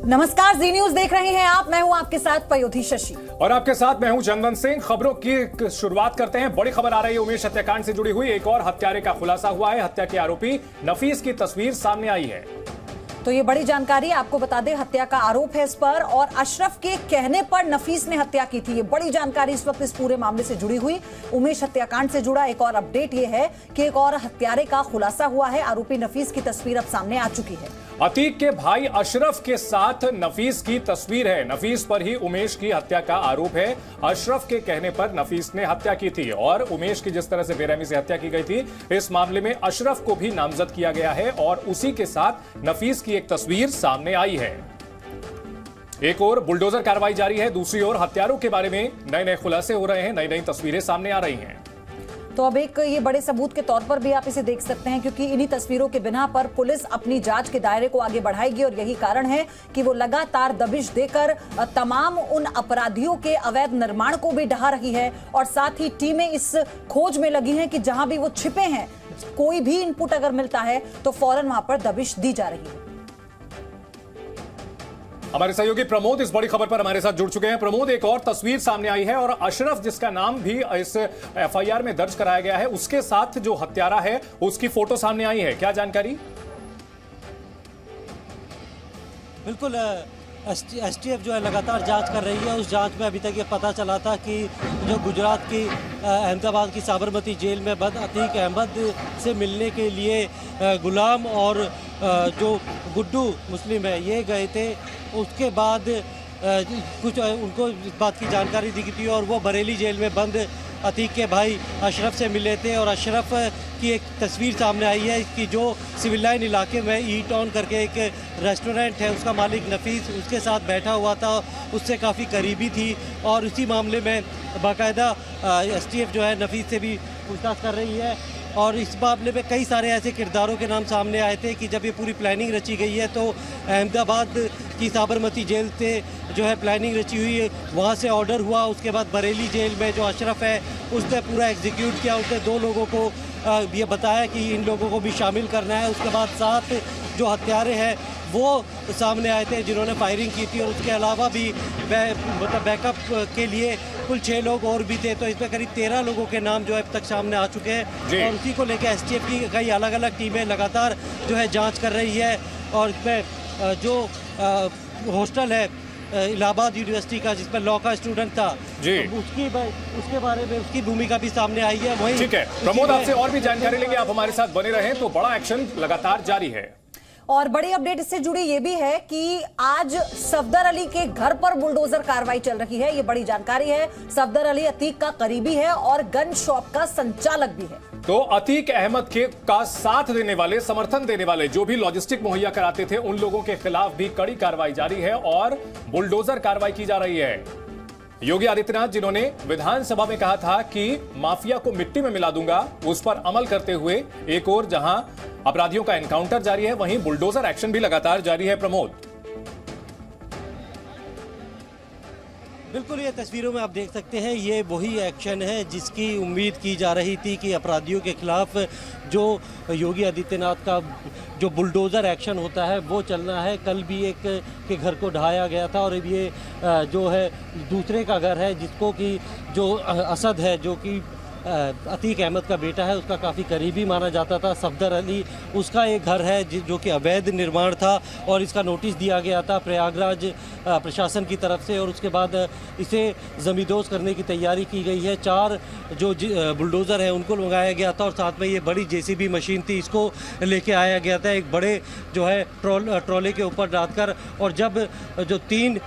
नमस्कार, जी न्यूज देख रहे हैं आप। मैं हूं आपके साथ पयोधी शशि और आपके साथ मैं हूं चंदन सिंह। खबरों की शुरुआत करते हैं। बड़ी खबर आ रही है उमेश हत्याकांड से जुड़ी हुई। एक और हत्यारे का खुलासा हुआ है। हत्या के आरोपी नफीस की तस्वीर सामने आई है। तो ये बड़ी जानकारी आपको बता दें, हत्या का आरोप है इस पर और अशरफ के कहने पर नफीस ने हत्या की थी। ये बड़ी जानकारी इस वक्त इस पूरे मामले से जुड़ी हुई। उमेश हत्याकांड से जुड़ा एक और अपडेट ये है कि एक और हत्यारे का खुलासा हुआ है। आरोपी नफीस की तस्वीर अब सामने आ चुकी है। अतीक के भाई अशरफ के साथ नफीस की तस्वीर है। नफीस पर ही उमेश की हत्या का आरोप है। अशरफ के कहने पर नफीस ने हत्या की थी और उमेश की जिस तरह से बेरहमी से हत्या की गई थी, इस मामले में अशरफ को भी नामजद किया गया है और उसी के साथ नफीस की एक तस्वीर सामने आई है। एक और बुलडोजर कार्रवाई जारी है, दूसरी ओर हत्यारों के बारे में नए नए खुलासे हो रहे हैं, नई नई तस्वीरें सामने आ रही हैं। तो अब एक ये बड़े सबूत के तौर पर भी आप इसे देख सकते हैं, क्योंकि इन्हीं तस्वीरों के बिना पर पुलिस अपनी जांच के दायरे को आगे बढ़ाएगी और यही कारण है कि वो लगातार दबिश देकर तमाम उन अपराधियों के अवैध निर्माण को भी ढहा रही है और साथ ही टीमें इस खोज में लगी हैं कि जहां भी वो छिपे हैं, कोई भी इनपुट अगर मिलता है तो फौरन वहां पर दबिश दी जा रही है। हमारे सहयोगी प्रमोद इस बड़ी खबर पर हमारे साथ जुड़ चुके हैं। प्रमोद, एक और तस्वीर सामने आई है और अशरफ, जिसका नाम भी इस एफआईआर में दर्ज कराया गया है, उसके साथ जो हत्यारा है उसकी फोटो सामने आई है। क्या जानकारी? बिल्कुल, एसटीएफ जो है लगातार जांच कर रही है। उस जांच में अभी तक ये पता चला था कि जो गुजरात की अहमदाबाद की साबरमती जेल में बंद अतीक अहमद से मिलने के लिए गुलाम और जो गुड्डू मुस्लिम है ये गए थे। उसके बाद कुछ उनको इस बात की जानकारी दी थी और वो बरेली जेल में बंद अतीक के भाई अशरफ से मिले थे और अशरफ की एक तस्वीर सामने आई है कि जो सिविल लाइन इलाके में ई टाउन करके एक रेस्टोरेंट है, उसका मालिक नफीस उसके साथ बैठा हुआ था, उससे काफ़ी करीबी थी और उसी मामले में बाकायदा एसटीएफ जो है नफीस से भी पूछताछ कर रही है। और इस मामले में कई सारे ऐसे किरदारों के नाम सामने आए थे कि जब ये पूरी प्लानिंग रची गई है तो अहमदाबाद की साबरमती जेल से जो है प्लानिंग रची हुई है, वहाँ से ऑर्डर हुआ। उसके बाद बरेली जेल में जो अशरफ है उसने पूरा एग्जीक्यूट किया। उसने 2 लोगों को ये बताया कि इन लोगों को भी शामिल करना है। उसके बाद 7 जो हत्यारे हैं वो सामने आए थे जिन्होंने फायरिंग की थी और उसके अलावा भी मतलब बैकअप के लिए कुल 6 लोग और भी थे। तो इसमें करीब 13 लोगों के नाम जो है अब तक सामने आ चुके हैं और उसी को लेकर एसटीएफ की कई अलग अलग टीमें लगातार जो है जांच कर रही है। और इसमें जो हॉस्टल है इलाहाबाद यूनिवर्सिटी का जिसमें लॉ का स्टूडेंट था, तो उसके बारे में उसकी भूमिका भी सामने आई है। वही ठीक है प्रमोद, आपसे और भी जानकारी लेंगे, आप हमारे साथ बने रहें। तो बड़ा एक्शन लगातार जारी है और बड़ी अपडेट इससे जुड़ी ये भी है कि आज सफदर अली के घर पर बुलडोजर कार्रवाई चल रही है। ये बड़ी जानकारी है। सफदर अली अतीक का करीबी है और गन शॉप का संचालक भी है। तो अतीक अहमद के का साथ देने वाले, समर्थन देने वाले, जो भी लॉजिस्टिक मुहैया कराते थे, उन लोगों के खिलाफ भी कड़ी कार्रवाई जारी है और बुलडोजर कार्रवाई की जा रही है। योगी आदित्यनाथ, जिन्होंने विधानसभा में कहा था कि माफिया को मिट्टी में मिला दूंगा, उस पर अमल करते हुए एक और जहां अपराधियों का एनकाउंटर जारी है, वहीं बुलडोजर एक्शन भी लगातार जारी है। प्रमोद, बिल्कुल, ये तस्वीरों में आप देख सकते हैं, ये वही एक्शन है जिसकी उम्मीद की जा रही थी कि अपराधियों के खिलाफ जो योगी आदित्यनाथ का जो बुलडोज़र एक्शन होता है वो चलना है। कल भी एक के घर को ढहाया गया था और ये जो है दूसरे का घर है जिसको कि जो असद है, जो कि अतीक अहमद का बेटा है, उसका काफ़ी करीबी माना जाता था। सफदर अली, उसका एक घर है जो कि अवैध निर्माण था और इसका नोटिस दिया गया था प्रयागराज प्रशासन की तरफ से और उसके बाद इसे ज़मींदोज़ करने की तैयारी की गई है। 4 जो बुलडोज़र हैं उनको मंगाया गया था और साथ में ये बड़ी जेसीबी मशीन थी, इसको लेके आया गया था एक बड़े जो है ट्रॉले के ऊपर डालकर। और जब जो 3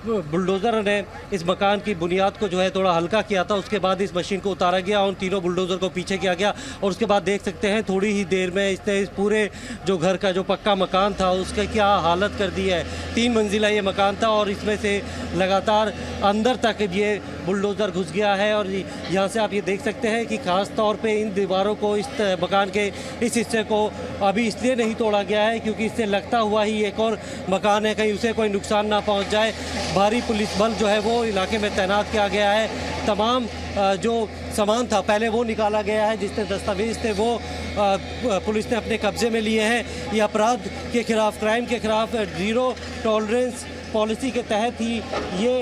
बुलडोज़र ने इस मकान की बुनियाद को जो है थोड़ा हल्का किया था, उसके बाद इस मशीन को उतारा गया, उन तीनों बुलडोजर को पीछे किया गया और उसके बाद देख सकते हैं थोड़ी ही देर में इसने इस पूरे जो घर का जो पक्का मकान था उसका क्या हालत कर दी है। 3 मंजिला ये मकान था और इसमें से लगातार अंदर तक ये बुलडोजर घुस गया है। और यहाँ से आप ये देख सकते हैं कि खास तौर पे इन दीवारों को, इस मकान के इस हिस्से को अभी इसलिए नहीं तोड़ा गया है क्योंकि इससे लगता हुआ ही एक और मकान है, कहीं उसे कोई नुकसान ना पहुँच जाए। भारी पुलिस बल जो है वो इलाके में तैनात किया गया है तमाम जो सामान था पहले वो निकाला गया है, जितने दस्तावेज थे वो पुलिस ने अपने कब्जे में लिए हैं। ये अपराध के खिलाफ, क्राइम के खिलाफ जीरो टॉलरेंस पॉलिसी के तहत ही ये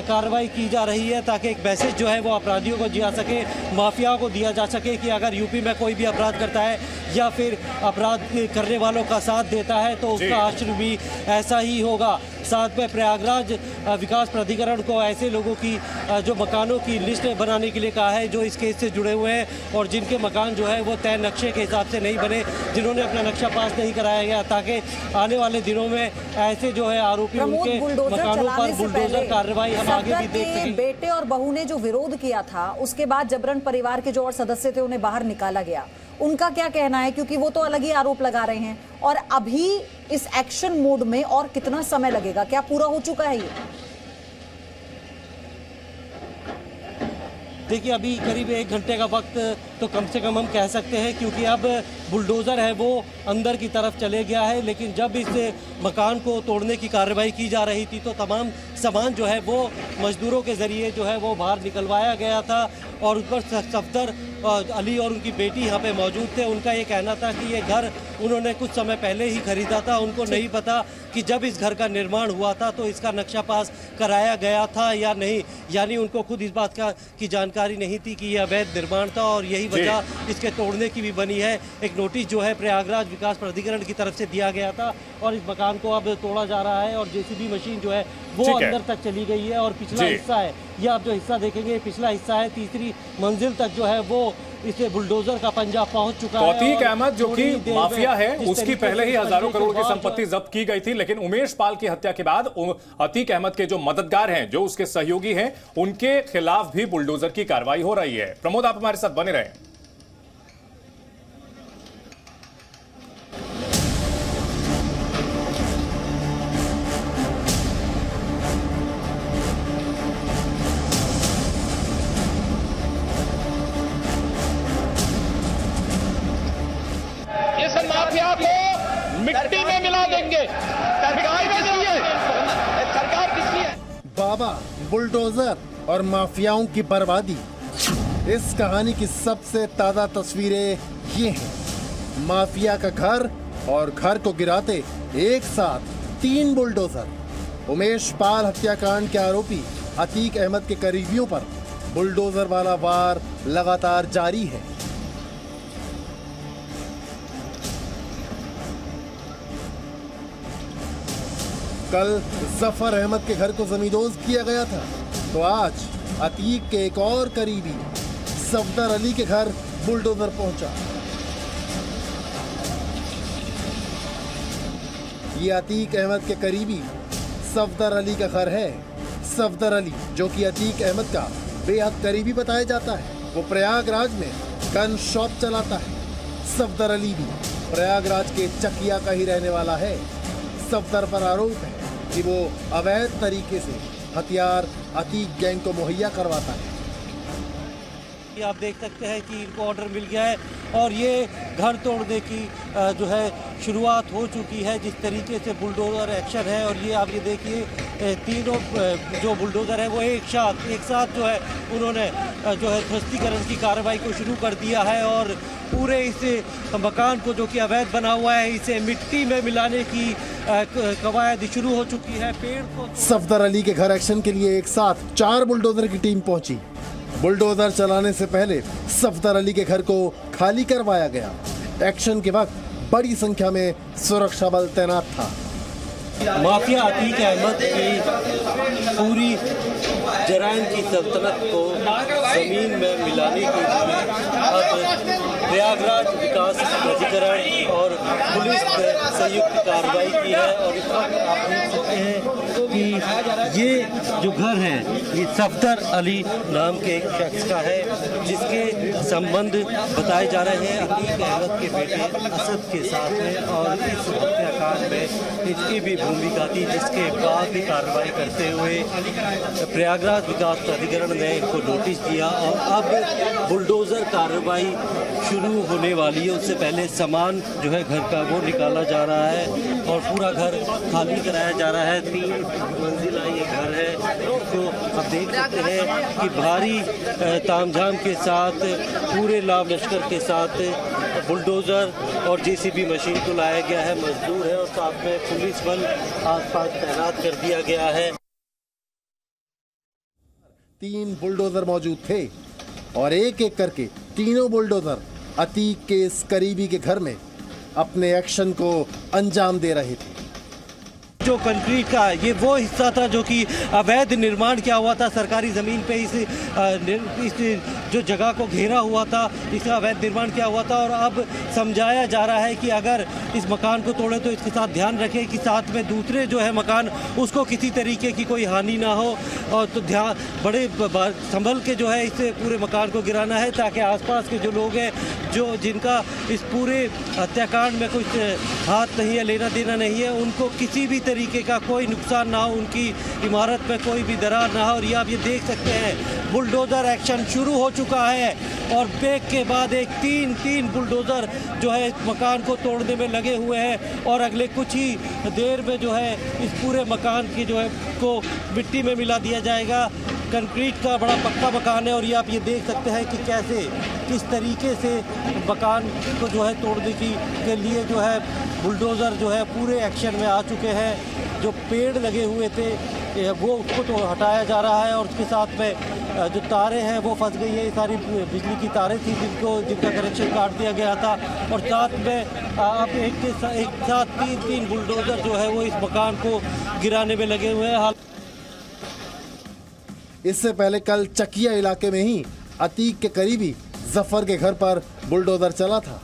कार्रवाई की जा रही है, ताकि एक मैसेज जो है वो अपराधियों को दिया सके, माफिया को दिया जा सके कि अगर यूपी में कोई भी अपराध करता है या फिर अपराध करने वालों का साथ देता है तो उसका हश्र भी ऐसा ही होगा। साथ में प्रयागराज विकास प्राधिकरण को ऐसे लोगों की जो मकानों की लिस्ट बनाने के लिए कहा है जो इस केस से जुड़े हुए हैं और जिनके मकान जो है वो तय नक्शे के हिसाब से नहीं बने, जिन्होंने अपना नक्शा पास नहीं कराया गया, ताकि आने वाले दिनों में ऐसे जो है आरोपी उनके मकानों पर बुलडोजर कार्रवाई हम आगे भी देख सकें। बेटे और बहू ने जो विरोध किया था उसके बाद जबरन परिवार के जो और सदस्य थे उन्हें बाहर निकाला गया, उनका क्या कहना है? क्योंकि वो तो अलग ही आरोप लगा रहे हैं और अभी इस एक्शन मोड में और कितना समय लगेगा? क्या पूरा हो चुका है ये? देखिए अभी करीब 1 घंटे का वक्त तो कम से कम हम कह सकते हैं, क्योंकि अब बुलडोज़र है वो अंदर की तरफ चले गया है। लेकिन जब इस मकान को तोड़ने की कार्रवाई की जा रही थी तो तमाम सामान जो है वो मजदूरों के ज़रिए जो है वो बाहर निकलवाया गया था और उस पर सफदर अली और उनकी बेटी यहाँ पे मौजूद थे। उनका ये कहना था कि ये घर उन्होंने कुछ समय पहले ही खरीदा था, उनको नहीं पता कि जब इस घर का निर्माण हुआ था तो इसका नक्शा पास कराया गया था या नहीं, यानी उनको खुद इस बात की जानकारी नहीं थी कि ये अवैध निर्माण था और यही वजह इसके तोड़ने की भी बनी है। एक नोटिस जो है प्रयागराज विकास प्राधिकरण की तरफ से दिया गया था और इस मकान को अब तोड़ा जा रहा है और जेसीबी मशीन जो है वो अंदर तक चली गई है और पिछला हिस्सा है, ये आप जो हिस्सा देखेंगे पिछला हिस्सा है, तीसरी मंजिल तक जो है वो इसे बुलडोजर का पंजा पहुंच चुका है। तौतीक अहमद जो कि माफिया है, उसकी पहले ही हजारों करोड़ की संपत्ति जब्त की गई थी, लेकिन उमेश पाल की हत्या के बाद अतीक अहमद के जो मददगार हैं, जो उसके सहयोगी हैं, उनके खिलाफ भी बुलडोजर की कार्रवाई हो रही है। प्रमोद, आप हमारे साथ बने रहें। माफिया को मिट्टी में मिला देंगे। सरकार किसकी है? सरकार किसकी है? बाबा, बुलडोजर और माफियाओं की बर्बादी, इस कहानी की सबसे ताजा तस्वीरें ये हैं। माफिया का घर और घर को गिराते एक साथ 3 बुलडोजर। उमेश पाल हत्याकांड के आरोपी अतीक अहमद के करीबियों पर बुलडोजर वाला वार लगातार जारी है। कल जफर अहमद के घर को जमींदोज किया गया था, तो आज अतीक के एक और करीबी सफदर अली के घर बुलडोजर पहुंचा। ये अतीक अहमद के करीबी सफदर अली का घर है। सफदर अली, जो कि अतीक अहमद का बेहद करीबी बताया जाता है, वो प्रयागराज में गन शॉप चलाता है। सफदर अली भी प्रयागराज के चकिया का ही रहने वाला है। सफदर पर आरोप है कि वो अवैध तरीके से हथियार अतीक गैंग को मुहैया करवाता है। आप देख सकते हैं कि इनको ऑर्डर मिल गया है और ये घर तोड़ने की जो है शुरुआत हो चुकी है। जिस तरीके से बुलडोजर एक्शन है और ये आप ये देखिए तीनों जो बुलडोजर है वो एक साथ जो है उन्होंने जो है ध्वस्तीकरण की कार्रवाई को शुरू कर दिया है और पूरे इस मकान को जो कि अवैध बना हुआ है इसे मिट्टी में मिलाने की कवायद शुरू हो चुकी है। पेड़ को सफदर अली के घर एक्शन के लिए एक साथ 4 बुलडोजर की टीम पहुंची। बुलडोजर चलाने से पहले सफदर अली के घर को खाली करवाया गया। एक्शन के वक्त बड़ी संख्या में सुरक्षा बल तैनात था। माफिया अतीक अहमद की पूरी जराइम की सल्तनत को जमीन में मिलाने के लिए अब प्रयागराज विकास प्राधिकरण और पुलिस ने संयुक्त कार्रवाई की है और इस वक्त आप देख सकते हैं कि ये जो घर है ये सफदर अली नाम के एक शख्स का है, जिसके संबंध बताए जा रहे हैं अतीक अहमद के बेटे असद के साथ है और इस हत्याकांड में इसकी भी भूमिका थी, जिसके बाद कार्रवाई करते हुए प्रयागराज विकास प्राधिकरण ने इनको नोटिस दिया और अब बुलडोजर कार्रवाई शुरू होने वाली है। उससे पहले सामान जो है घर का वो निकाला जा रहा है और पूरा घर खाली कराया जा रहा है। 3 मंजिला ये घर है। तो आप देख सकते हैं कि भारी तामझाम के साथ पूरे लाव लश्कर के साथ बुलडोज़र और जेसीबी मशीन को लाया गया है। मजदूर है और साथ में पुलिस बल आसपास तैनात कर दिया गया है। 3 बुलडोजर मौजूद थे और एक एक करके तीनों बुलडोजर अतीक के इस करीबी के घर में अपने एक्शन को अंजाम दे रहे थे। जो कंक्रीट का ये वो हिस्सा था जो कि अवैध निर्माण किया हुआ था सरकारी ज़मीन पे। इस जो जगह को घेरा हुआ था इसका अवैध निर्माण किया हुआ था और अब समझाया जा रहा है कि अगर इस मकान को तोड़े तो इसके साथ ध्यान रखें कि साथ में दूसरे जो है मकान उसको किसी तरीके की कोई हानि ना हो। और तो ध्यान बड़े संभल के जो है इस पूरे मकान को गिराना है ताकि आसपास के जो लोग हैं जिनका इस पूरे हत्याकांड में कुछ हाथ नहीं है, लेना देना नहीं है, उनको किसी भी तरीके का कोई नुकसान ना हो, उनकी इमारत में कोई भी दरार ना हो। और ये आप ये देख सकते हैं बुलडोज़र एक्शन शुरू हो चुका है और ब्रेक के बाद एक तीन बुलडोज़र जो है इस मकान को तोड़ने में लगे हुए हैं और अगले कुछ ही देर में जो है इस पूरे मकान की जो है को मिट्टी में मिला दिया जाएगा। कंक्रीट का बड़ा पक्का मकान है और ये आप ये देख सकते हैं कि कैसे किस तरीके से मकान को जो है तोड़ने के लिए जो है बुलडोज़र जो है पूरे एक्शन में आ चुके हैं। जो पेड़ लगे हुए थे वो उसको तो हटाया जा रहा है और उसके साथ में जो तारें हैं वो फंस गई है। ये सारी बिजली की तारें थी जिनका कनेक्शन काट दिया गया था और साथ में अब एक साथ तीन बुलडोज़र जो है वो इस मकान को गिराने में लगे हुए हैं। इससे पहले कल चकिया इलाके में ही अतीक के करीबी जफर के घर पर बुलडोजर चला था।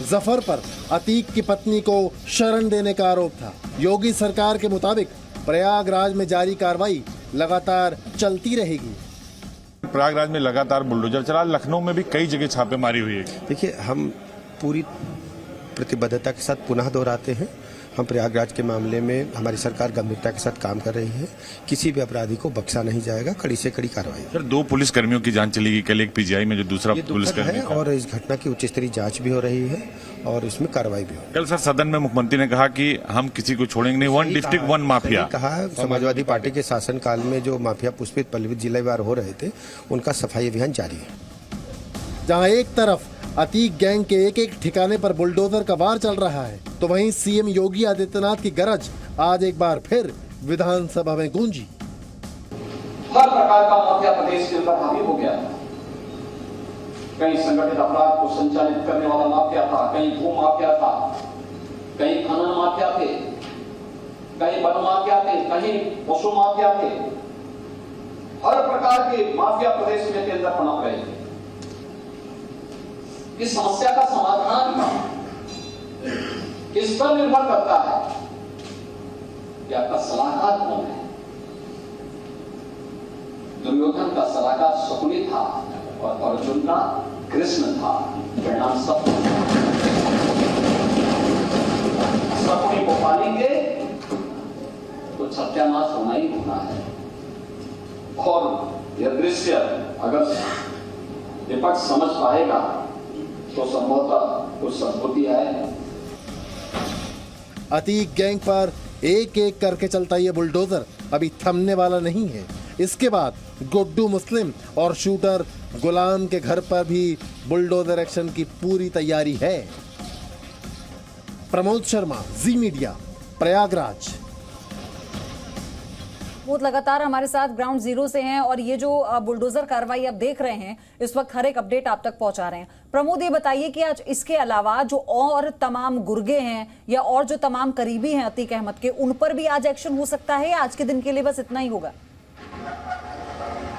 जफर पर अतीक की पत्नी को शरण देने का आरोप था। योगी सरकार के मुताबिक प्रयागराज में जारी कार्रवाई लगातार चलती रहेगी। प्रयागराज में लगातार बुलडोजर चला, लखनऊ में भी कई जगह छापेमारी हुई है। देखिए, हम पूरी प्रतिबद्धता के साथ पुनः दोहराते हैं, हम प्रयागराज के मामले में हमारी सरकार गंभीरता के साथ काम कर रही है। किसी भी अपराधी को बख्शा नहीं जाएगा, कड़ी से कड़ी कार्रवाई। सर, 2 पुलिस कर्मियों की जांच चलेगी, कल एक पीजीआई में जो दूसरा पुलिसकर्मी है और इस घटना की उच्च स्तरीय जांच भी हो रही है और इसमें कार्रवाई भी हो। कल सर सदन में मुख्यमंत्री ने कहा कि हम किसी को छोड़ेंगे नहीं, 1 डिस्ट्रिक्ट 1 माफिया कहा। समाजवादी पार्टी के शासनकाल में जो माफिया पुष्पित पल्लवित जिलेवार हो रहे थे उनका सफाई अभियान जारी है। जहां एक तरफ अतीक गैंग के एक ठिकाने पर बुलडोजर का वार चल रहा है तो वहीं सीएम योगी आदित्यनाथ की गरज आज एक बार फिर विधानसभा में गूंजी। हर प्रकार का माफिया प्रदेश के अंदर हावी हो गया। कहीं संगठित अपराध को संचालित करने वाला माफिया था, कहीं भू माफिया था, कहीं खनन माफिया थे, कहीं वन माफिया थे, कहीं पशु माफिया थे। हर प्रकार के माफिया प्रदेश के अंदर पनप रहे थे। इस समस्या का समाधान किस पर निर्भर करता है कि आपका सलाहकार कौन है। दुर्योधन का सलाहकार शकुनी था और अर्जुन का कृष्ण था। परिणाम शकुनी को पालेंगे तो सत्यानाश होना ही होना है। और यह दृश्य अगर विपक्ष समझ पाएगा तो संभवतः कुछ सद्बुद्धि है। अतीक गैंग पर एक एक करके चलता ये बुलडोजर अभी थमने वाला नहीं है। इसके बाद गुड्डू मुस्लिम और शूटर गुलाम के घर पर भी बुलडोजर एक्शन की पूरी तैयारी है। प्रमोद शर्मा, जी मीडिया, प्रयागराज। वो लगातार हमारे साथ ग्राउंड जीरो से हैं और ये जो बुलडोजर कार्रवाई आप देख रहे हैं इस वक्त हर एक अपडेट आप तक पहुंचा रहे हैं। प्रमोद, ये बताइए कि आज इसके अलावा जो और तमाम गुर्गे हैं या और जो तमाम करीबी हैं अतीक अहमद के, उन पर भी आज एक्शन हो सकता है या आज के दिन के लिए बस इतना ही होगा?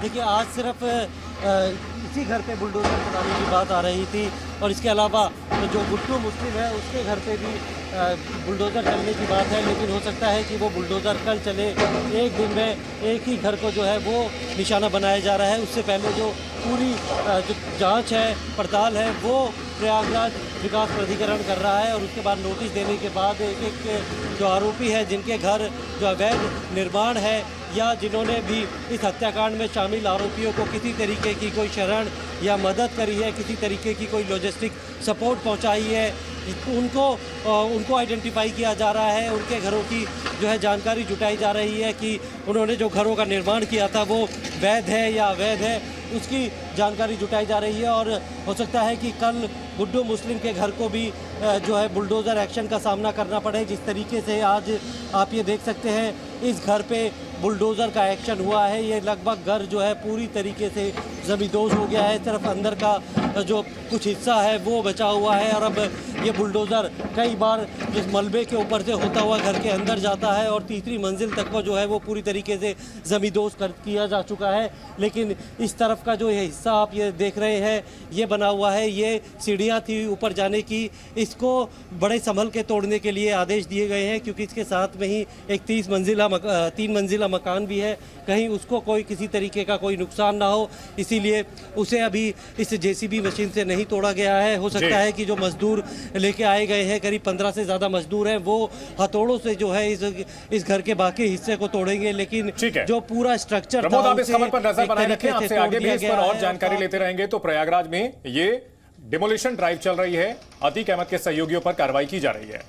देखिए, आज सिर्फ इसी घर पे बुलडोजर चलाने की बात आ रही थी और इसके अलावा जो गुड्डू मुस्लिम है उसके घर पे भी बुलडोज़र चलने की बात है। लेकिन हो सकता है कि वो बुलडोज़र कल चले। एक दिन में एक ही घर को जो है वो निशाना बनाया जा रहा है। उससे पहले जो पूरी जो जांच है, पड़ताल है, वो प्रयागराज विकास प्राधिकरण कर रहा है और उसके बाद नोटिस देने के बाद एक एक जो आरोपी है जिनके घर जो अवैध निर्माण है या जिन्होंने भी इस हत्याकांड में शामिल आरोपियों को किसी तरीके की कोई शरण या मदद करी है, किसी तरीके की कोई लॉजिस्टिक सपोर्ट पहुंचाई है उनको आइडेंटिफाई किया जा रहा है, उनके घरों की जो है जानकारी जुटाई जा रही है कि उन्होंने जो घरों का निर्माण किया था वो वैध है या अवैध है, उसकी जानकारी जुटाई जा रही है। और हो सकता है कि कल गुड्डू मुस्लिम के घर को भी जो है बुलडोज़र एक्शन का सामना करना पड़े। जिस तरीके से आज आप ये देख सकते हैं इस घर पे बुलडोज़र का एक्शन हुआ है, ये लगभग घर जो है पूरी तरीके से ज़मींदोज़ हो गया है, सिर्फ अंदर का जो कुछ हिस्सा है वो बचा हुआ है। और अब ये बुलडोज़र कई बार जिस मलबे के ऊपर से होता हुआ घर के अंदर जाता है और तीसरी मंजिल तक को जो है वो पूरी तरीके से ज़मींदोज़ किया जा चुका है। लेकिन इस तरफ का जो ये हिस्सा आप ये देख रहे हैं ये बना हुआ है, ये सीढ़ियाँ थी ऊपर जाने की, इसको बड़े संभल के तोड़ने के लिए आदेश दिए गए हैं, क्योंकि इसके साथ में ही एक 3 मंजिला मकान भी है, कहीं उसको कोई किसी तरीके का कोई नुकसान ना हो, इसीलिए उसे अभी इस जेसीबी मशीन से नहीं तोड़ा गया है। हो सकता है कि जो मजदूर लेके आए गए हैं, करीब 15 से ज़्यादा मजदूर हैं, वो हथौड़ों से जो है इस घर के बाकी हिस्से को तोड़ेंगे। लेकिन जो पूरा स्ट्रक्चर प्रमोद, आप इस खबर पर नजर बनाए रखें, आपसे आगे भी इस पर और जानकारी लेते रहेंगे। तो प्रयागराज में ये डिमोलिशन ड्राइव चल रही है, अतीक अहमद के सहयोगियों पर कार्रवाई की जा रही है।